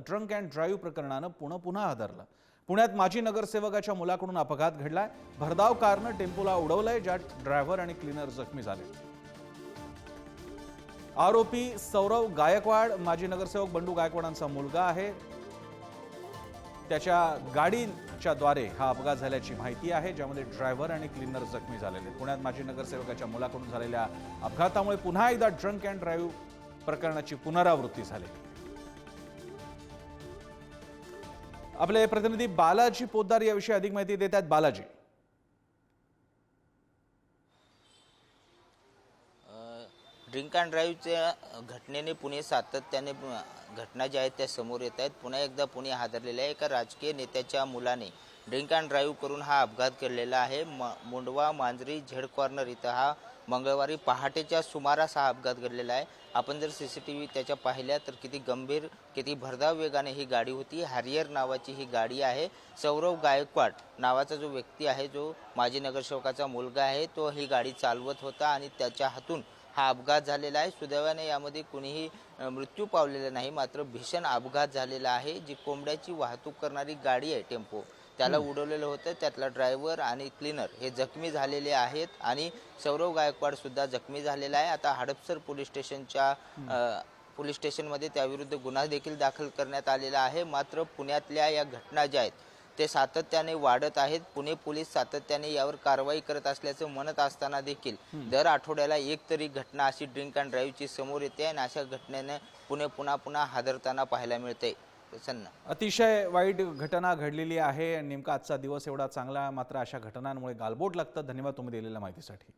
Drunk and drive प्रकरणानं पुन्हा हादरलं। पुण्यात माजी नगरसेवकाच्या मुलाकडून अपघात घडलाय। भरधाव कारनं टेम्पोला उडवलंय, ज्यात ड्रायव्हर आणि क्लीनर जखमी झाले। आरोपी सौरव गायकवाड माजी नगरसेवक बंडू गायकवाडांचा मुलगा आहे। त्याच्या गाडीच्या द्वारे हा अपघात झाल्याची माहिती आहे, ज्यामध्ये ड्रायव्हर आणि क्लीनर जखमी झालेले। पुण्यात माजी नगरसेवकाच्या मुलाकडून झालेल्या अपघातामुळे पुन्हा एकदा ड्रंक अँड ड्राईव्ह प्रकरणाची पुनरावृत्ती झाली। आपले प्रतिनिधी बालाजी पोद्दार याविषयी अधिक माहिती देत आहेत। बालाजी, ड्रिंक अँड ड्राईव्हच्या घटनेने पुणे सातत्याने घटना ज्या आहेत त्या समोर येत आहेत। पुन्हा एकदा पुणे हादरलेलं आहे। एका राजकीय नेत्याच्या मुलाने ड्रिंक अँड ड्राईव्ह करून हा अपघात केलेला आहे। मुंडवा मांजरी झेड कॉर्नर इथं हा मंगळवारी पहाटेच्या सुमारास हा अपघात घडलेला आहे। आपण जर CCTV त्याच्या पाहिल्या तर किती गंभीर, किती भरधाव वेगाने ही गाडी होती। हॅरियर नावाची ही गाडी आहे। सौरव गायकवाड नावाचा जो व्यक्ती आहे, जो माजी नगरसेवकाचा मुलगा आहे, तो ही गाडी चालवत होता आणि त्याच्या हातून हा अपघात झालेला आहे। सुदैवाने यामध्ये कुणीही मृत्यू पावलेला नाही, मात्र भीषण अपघात झालेला आहे। जी कोंबड्याची वाहतूक करणारी गाडी आहे टेम्पो, त्याला उडवलेलं होतं। त्यातला ड्रायव्हर आणि क्लीनर हे जखमी झालेले आहेत आणि सौरव गायकवाड सुद्धा जखमी झालेला आहे। आता हडपसर पोलीस स्टेशनमध्ये त्याविरुद्ध गुन्हा देखील दाखल करण्यात आलेला आहे। मात्र पुण्यातल्या या घटना ज्या आहेत ते सातत्याने वाढत आहेत। पुणे पोलीस सातत्याने यावर कारवाई करत असल्याचं म्हणत असताना देखील दर आठवड्याला एक तरी घटना अशी ड्रिंक अँड ड्राईव्हची समोर येते आणि अशा घटनेने पुणे पुन्हा हादरताना पाहायला मिळते। अतिशय वाईट घटना घडलेली आहे। नेमका आजचा दिवस एवढा चांगला, मात्र अशा घटनांमुळे गालबोट लागतात। धन्यवाद तुम्ही दिलेल्या माहितीसाठी।